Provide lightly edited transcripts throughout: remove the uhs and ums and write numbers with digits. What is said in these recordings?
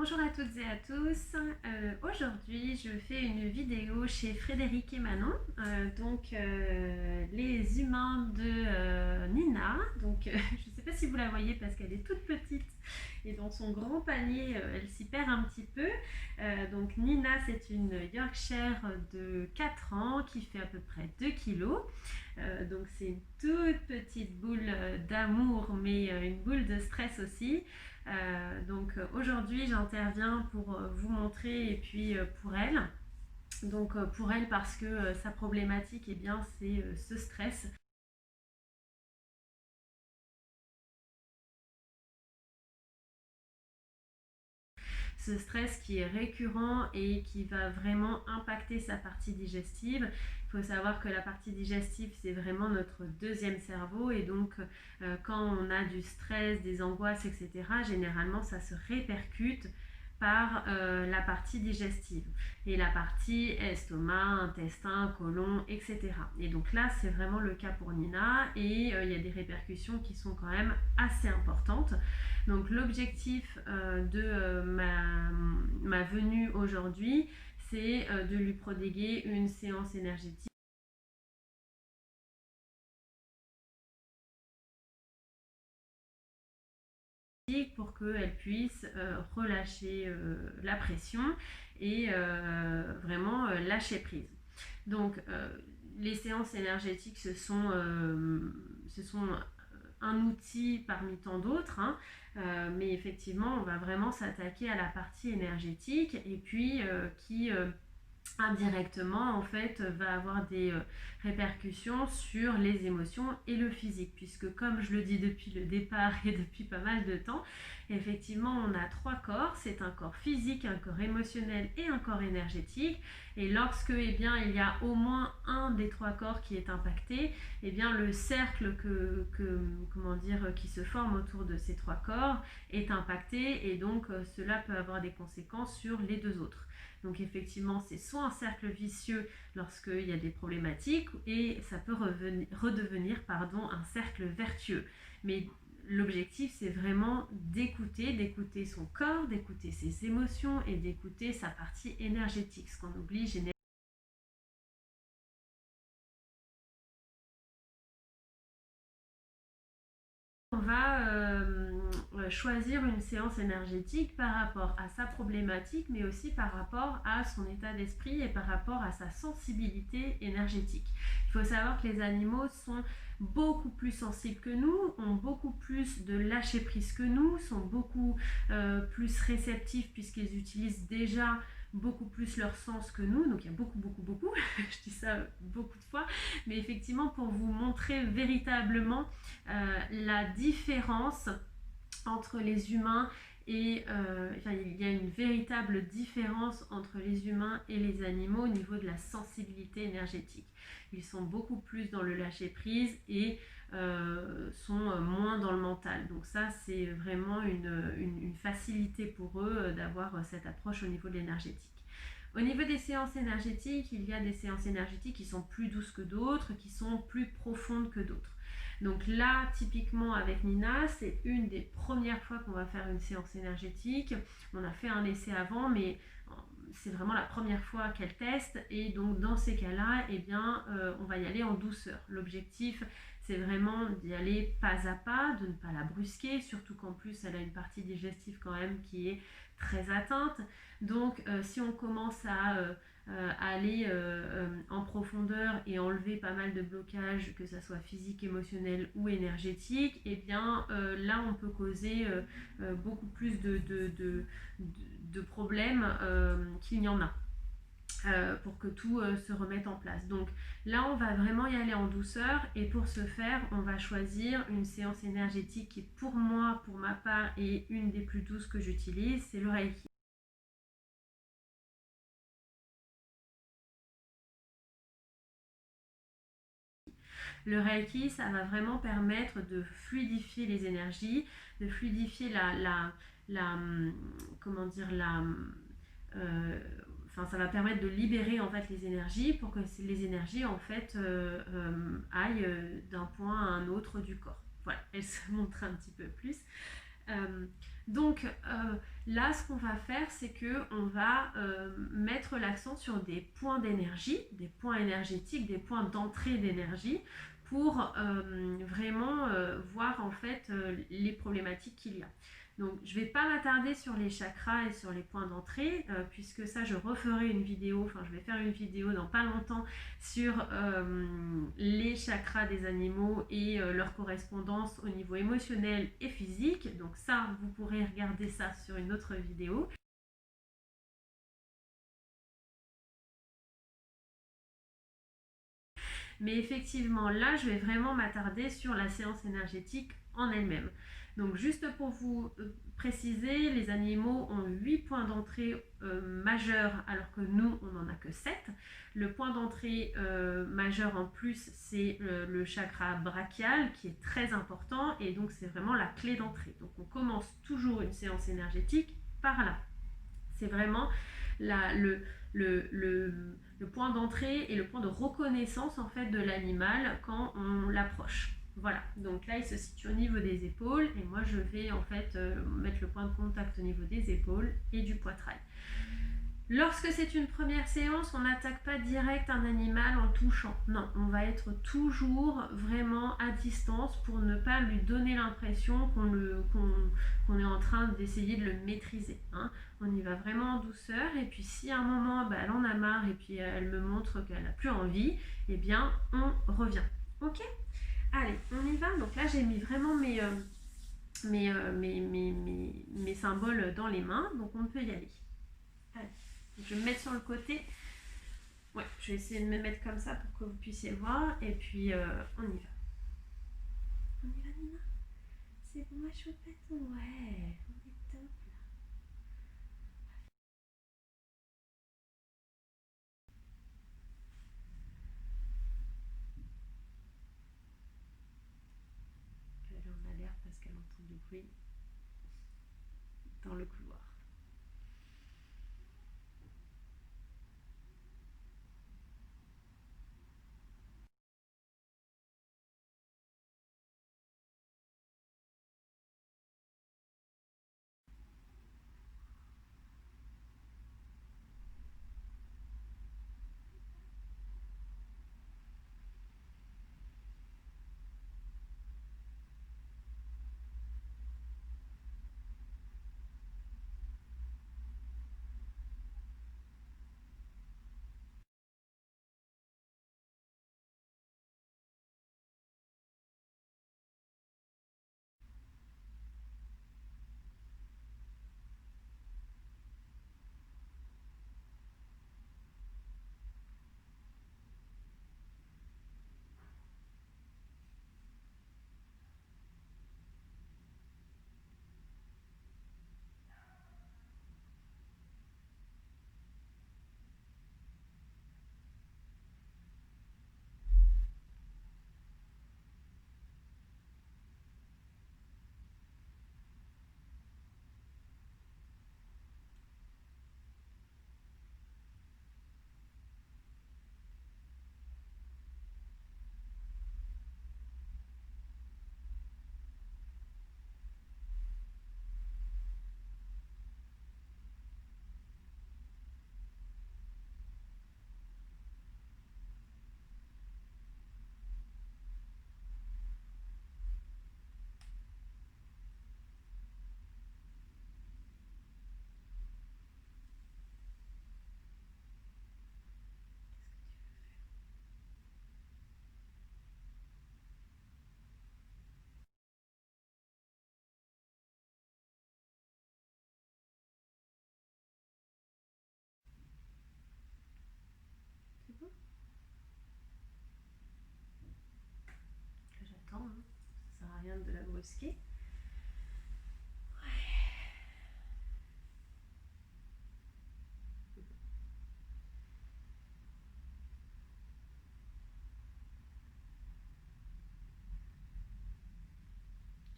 Bonjour à toutes et à tous. Aujourd'hui, je fais une vidéo chez Frédéric et Manon, les humains de Nina. Je ne sais pas si vous la voyez parce qu'elle est toute petite et dans son grand panier, elle s'y perd un petit peu. Nina, c'est une Yorkshire de 4 ans qui fait à peu près 2 kilos. C'est une toute petite boule d'amour, mais une boule de stress aussi. Aujourd'hui, j'interviens pour vous montrer et puis pour elle. Pour elle parce que sa problématique, eh bien, c'est ce stress. Ce stress qui est récurrent et qui va vraiment impacter sa partie digestive. Il faut savoir que la partie digestive, c'est vraiment notre deuxième cerveau et quand on a du stress, des angoisses, etc., généralement ça se répercute par la partie digestive et la partie estomac, intestin, côlon, etc. Et donc là, c'est vraiment le cas pour Nina et il y a des répercussions qui sont quand même assez importantes. Donc l'objectif ma venue aujourd'hui, c'est de lui prodiguer une séance énergétique pour qu'elle puisse relâcher la pression et vraiment lâcher prise. Donc les séances énergétiques, ce sont un outil parmi tant d'autres, hein, mais effectivement, on va vraiment s'attaquer à la partie énergétique et puis qui indirectement en fait va avoir des répercussions sur les émotions et le physique, puisque comme je le dis depuis le départ et depuis pas mal de temps, effectivement on a trois corps. C'est un corps physique, un corps émotionnel et un corps énergétique, et lorsque il y a au moins un des trois corps qui est impacté, le cercle qui se forme autour de ces trois corps est impacté, et cela peut avoir des conséquences sur les deux autres. Donc effectivement, c'est soit un cercle vicieux lorsqu'il y a des problématiques, et ça peut redevenir un cercle vertueux. Mais l'objectif, c'est vraiment d'écouter son corps, d'écouter ses émotions et d'écouter sa partie énergétique, ce qu'on oublie généralement. On va choisir une séance énergétique par rapport à sa problématique, mais aussi par rapport à son état d'esprit et par rapport à sa sensibilité énergétique. Il faut savoir que les animaux sont beaucoup plus sensibles que nous, ont beaucoup plus de lâcher prise que nous, sont beaucoup plus réceptifs puisqu'ils utilisent déjà beaucoup plus leur sens que nous. Donc il y a beaucoup, je dis ça beaucoup de fois, mais effectivement pour vous montrer véritablement la différence entre les humains il y a une véritable différence entre les humains et les animaux au niveau de la sensibilité énergétique. Ils sont beaucoup plus dans le lâcher prise et sont moins dans le mental. Donc ça, c'est vraiment une facilité pour eux d'avoir cette approche au niveau de l'énergétique. Au niveau des séances énergétiques, il y a des séances énergétiques qui sont plus douces que d'autres, qui sont plus profondes que d'autres. Donc là, typiquement avec Nina, c'est une des premières fois qu'on va faire une séance énergétique. On a fait un essai avant, mais c'est vraiment la première fois qu'elle teste. Et donc dans ces cas-là, on va y aller en douceur. L'objectif, c'est vraiment d'y aller pas à pas, de ne pas la brusquer, surtout qu'en plus, elle a une partie digestive quand même qui est très atteinte. Si on commence à aller en profondeur et enlever pas mal de blocages, que ça soit physique, émotionnel ou énergétique, là on peut causer beaucoup plus de problèmes qu'il n'y en a. Pour que tout se remette en place. Donc là, on va vraiment y aller en douceur, et pour ce faire, on va choisir une séance énergétique qui, pour moi, pour ma part, est une des plus douces que j'utilise, c'est le Reiki. Le Reiki, ça va vraiment permettre de fluidifier les énergies, de fluidifier comment dire, ça va permettre de libérer en fait les énergies pour que les énergies en fait aillent d'un point à un autre du corps. Voilà, elle se montre un petit peu plus. Euh, Donc là, ce qu'on va faire, c'est qu'on va mettre l'accent sur des points d'énergie, des points énergétiques, des points d'entrée d'énergie pour vraiment voir en fait les problématiques qu'il y a. Donc je ne vais pas m'attarder sur les chakras et sur les points d'entrée, puisque ça je referai une vidéo, enfin je vais faire une vidéo dans pas longtemps sur les chakras des animaux et leur correspondance au niveau émotionnel et physique. Donc ça, vous pourrez regarder ça sur une autre vidéo. Mais effectivement, là, je vais vraiment m'attarder sur la séance énergétique en elle-même. Donc juste pour vous préciser, les animaux ont 8 points d'entrée majeurs alors que nous, on n'en a que 7. Le point d'entrée majeur en plus, c'est le chakra brachial qui est très important et donc c'est vraiment la clé d'entrée. Donc on commence toujours une séance énergétique par là. C'est vraiment le point d'entrée et le point de reconnaissance en fait de l'animal quand on l'approche. Voilà, donc là il se situe au niveau des épaules et moi je vais en fait mettre le point de contact au niveau des épaules et du poitrail. Lorsque c'est une première séance, on n'attaque pas direct un animal en le touchant. Non, on va être toujours vraiment à distance pour ne pas lui donner l'impression qu'on est en train d'essayer de le maîtriser. Hein. On y va vraiment en douceur et puis si à un moment elle en a marre et puis elle me montre qu'elle n'a plus envie, eh bien on revient. Ok ? Allez, on y va. Donc là j'ai mis vraiment mes symboles dans les mains, donc on peut y aller. Allez. Je vais me mettre sur le côté. Ouais, je vais essayer de me mettre comme ça pour que vous puissiez voir. Et puis, on y va. On y va, Nina? C'est bon, ma choupette? Ouais, on est top là. Elle est en alerte parce qu'elle entend du bruit dans le couloir. C'est bon? Là, j'attends. Hein. Ça sert à rien de la brusquer.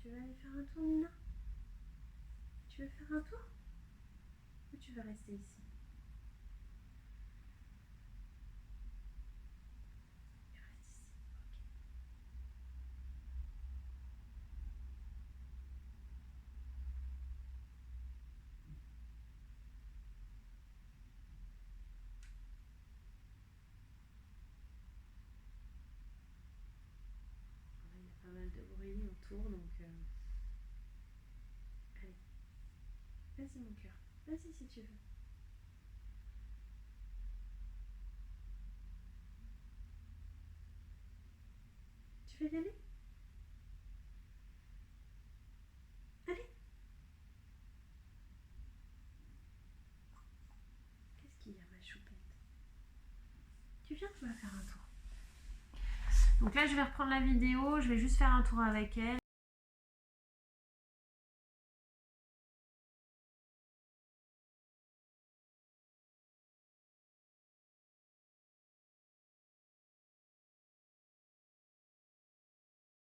Tu veux aller faire un tour, Nina? Tu veux faire un tour? Ou tu veux rester ici? Tu restes ici. Ok. mal de bruit autour, donc allez, vas-y mon cœur, vas-y si tu veux. Tu veux y aller? Allez. Qu'est-ce qu'il y a ma choupette? Tu viens, tu vas faire un tour. Donc là je vais reprendre la vidéo, je vais juste faire un tour avec elle.